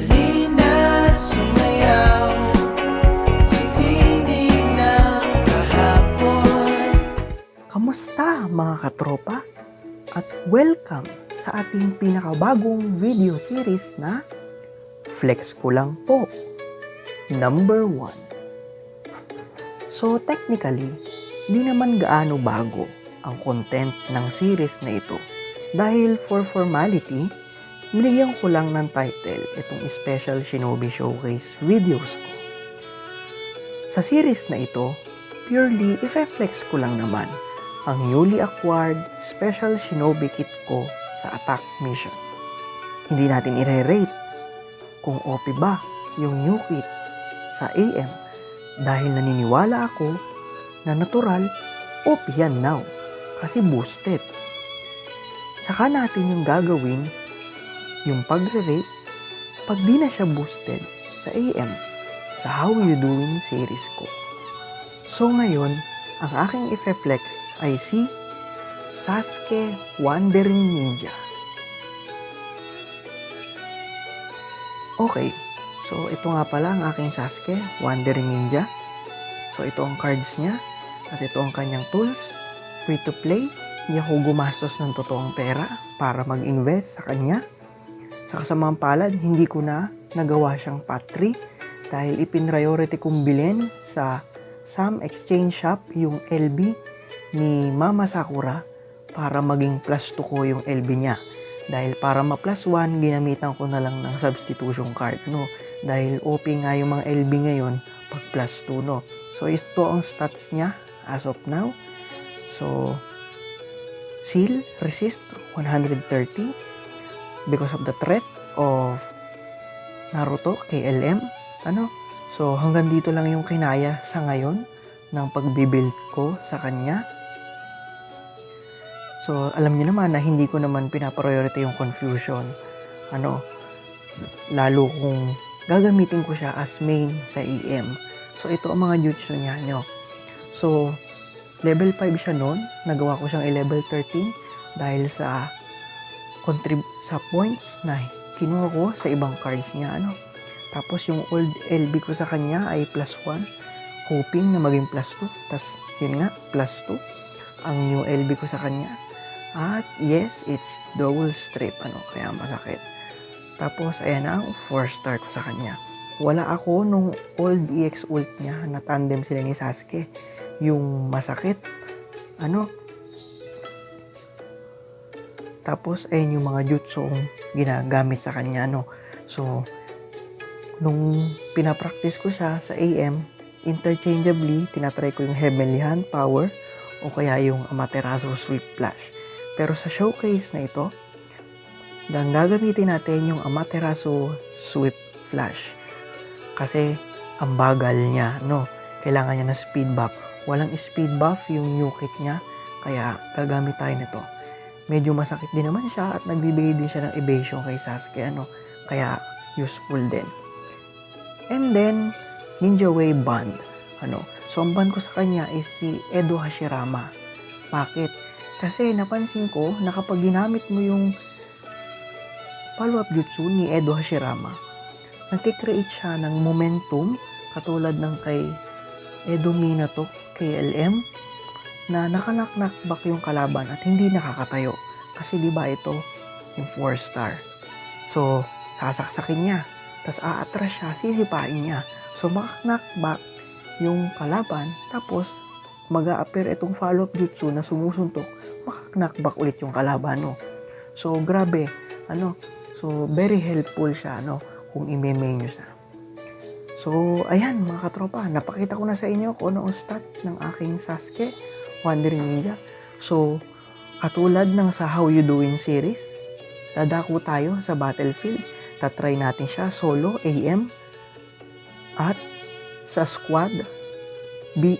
halina't sumayaw sa tinig ng kahapon. Kamusta mga katropa? At welcome sa ating pinakabagong video series na Flex Ko Lang Po, number 1. So technically, di naman gaano bago ang content ng series na ito dahil for formality, binigyan ko lang ng title itong special Shinobi Showcase videos ko. Sa series na ito, purely i-flex ko lang naman ang newly acquired special Shinobi kit ko sa attack mission. Hindi natin i-rate kung OP ba yung new kit sa AM dahil naniniwala ako na natural OP yan now kasi boosted. Saka natin yung gagawin yung pagre-rate pag di na siya boosted sa AM sa How You Doing series ko. So ngayon, ang aking i-flex ay si Sasuke Wandering Ninja. Okay, so ito nga pala ang aking Sasuke Wandering Ninja. So ito ang cards niya at ito ang kanyang tools. Free to play, hindi ako gumastos ng totoong pera para mag-invest sa kanya. Sa kasamang palad, hindi ko na nagawa siyang pot 3 dahil ipin-priority kong bilhin sa Sam Exchange Shop yung LB ni Mama Sakura para maging plus 2 ko yung LB niya. Dahil para ma-plus 1, ginamitan ko na lang ng substitution card, no? Dahil OP nga yung mga LB ngayon pag plus 2, no? So, ito ang stats niya as of now. So, Seal, Resist, 130 because of the threat of Naruto, KLM, So, hanggang dito lang yung kinaya sa ngayon ng pagbibuild ko sa kanya. So, alam niyo naman na hindi ko naman pinapriority yung confusion. Lalo kung gagamitin ko siya as main sa EM. So, ito ang mga jutsu niya, So, level 5 siya noon. Nagawa ko siyang i-level 13 dahil sa points na kinuha ko sa ibang cards niya, Tapos, yung old LB ko sa kanya ay plus 1. Hoping na maging plus 2. Tapos, yun nga, plus 2. Ang new LB ko sa kanya. At yes, it's double strip, kaya masakit. Tapos, ayan na ang 4-star ko sa kanya. Wala ako nung old EX ult niya na tandem sila ni Sasuke. Yung masakit, Tapos, ayan yung mga jutsong ginagamit sa kanya, So, nung pinapractice ko siya sa AM, interchangeably, tinatry ko yung Heavenly Hand Power o kaya yung Amaterasu Sweep Flash. Pero sa showcase na ito, gagamitin natin yung Amaterasu Sweep Flash. Kasi, ang bagal niya, Kailangan niya ng speed buff. Walang speed buff yung new kit niya, kaya gagamit tayo nito. Medyo masakit din naman siya at nagbibigay din siya ng evasion kay Sasuke, Kaya, useful din. And then, Ninja Way Band. So, ang band ko sa kanya is si Edo Hashirama. Bakit? Kasi napansin ko na kapag ginamit mo yung follow-up jutsu ni Edo Hashirama, nagkikreate siya ng momentum katulad ng kay Edo Minato, KLM, na nakanak-knockback yung kalaban at hindi nakakatayo. Kasi diba ito yung 4-star. So, sasaksakin niya. Tapos aatras siya, sisipain niya. So, maka-knockback yung kalaban. Tapos, mag-a-appear itong follow-up jutsu na sumusuntok. Maka-knockback ulit yung kalaban, So, grabe. So, very helpful siya, kung i-main nyo siya. So, ayan, mga katropa. Napakita ko na sa inyo kung ano ang stat ng aking Sasuke Wandering Ninja. So, katulad ng sa How You Doing series, dadako tayo sa battlefield. Tatry natin siya solo, AM, at sa squad, B,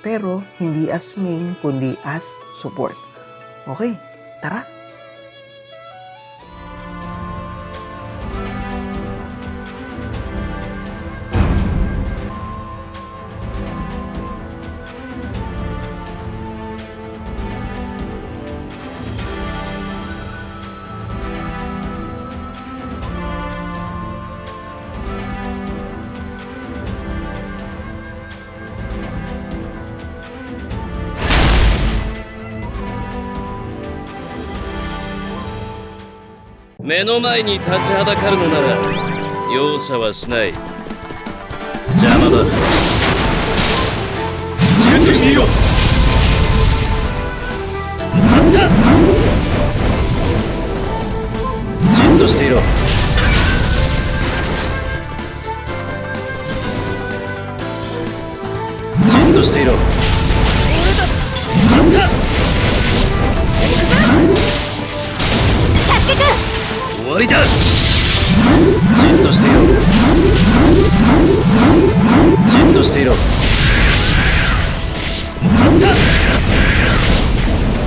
pero hindi as main, kundi as support. Okay, tara! 目の前に立ちはだかるのなら容赦はしない。邪魔だ。準備していろ。待った。じっとしていろ。じっとしていろ。待った。助けく終わりだ。じっとしていろ。じっとしていろ。待った。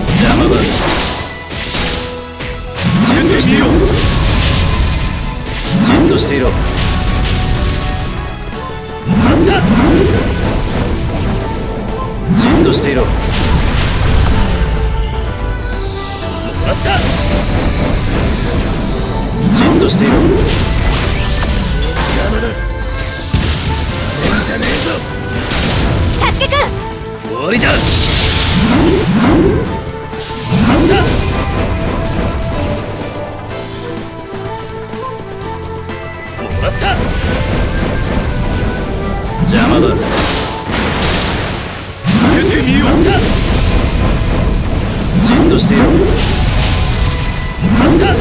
邪魔だ。準備していろ。じっとしていろ。待った。じっとしていろ。待った。じっとしていろ。邪魔だ。変じゃねえぞ。助けく終わりだ。待った。もらった。邪魔だ。出てみよう。待った。じっとしていろ。待った。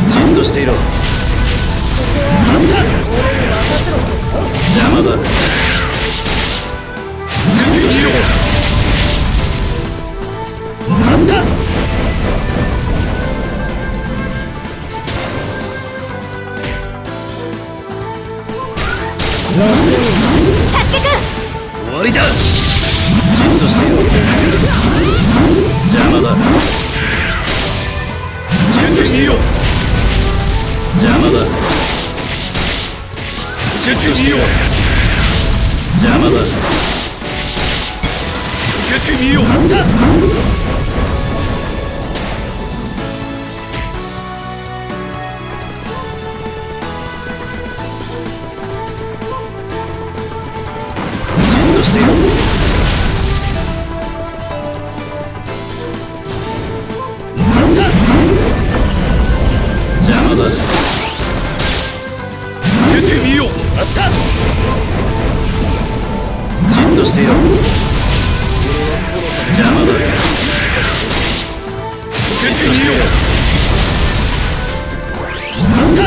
じっとしていろ。待った。邪魔だ。じっとしろ。待った。助けく終わりだ。じっとしていろ。邪魔だ。じっとしていろ。邪魔だ。じっとしていろ。邪魔だ。受けてみよう。待った。じっとしていろ。待った。邪魔だ。受けてみよう。待った。じっとしていろ。邪魔だ。受けてみよう。待った。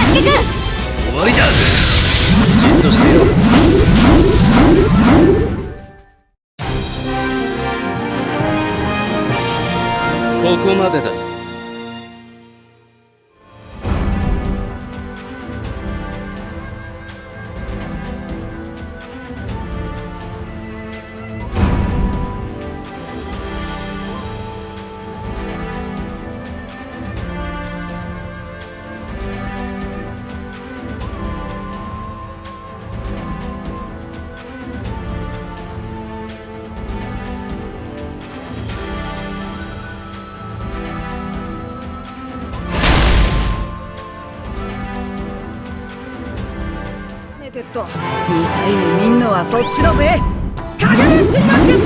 助けく終わりだ。じっとしていろ。ここまでだ。メテッド2体目みんなはそっちだぜ。影分身の術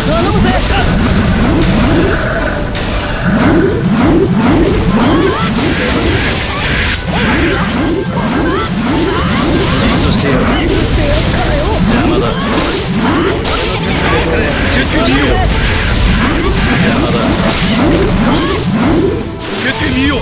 頼むぜ。じっとしていろ。邪魔だ。受けてみよう。邪魔だ。受けてみよう。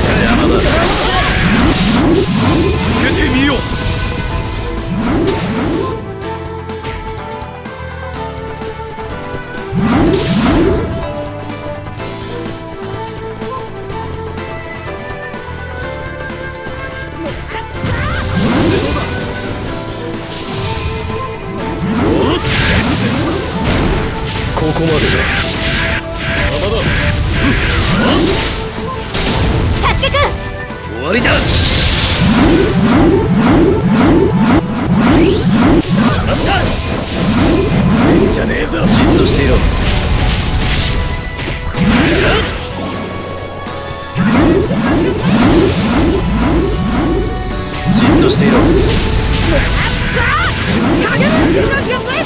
邪魔だ。受けてみよう。ここまでだ。わりだ。当たった。いいんじゃねえぞ。じっとしていろ。じっとしていろ。影分身の術。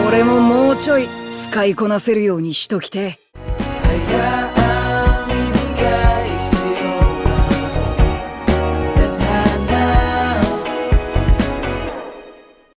俺ももうちょい使いこなせるようにしときて。Hayaan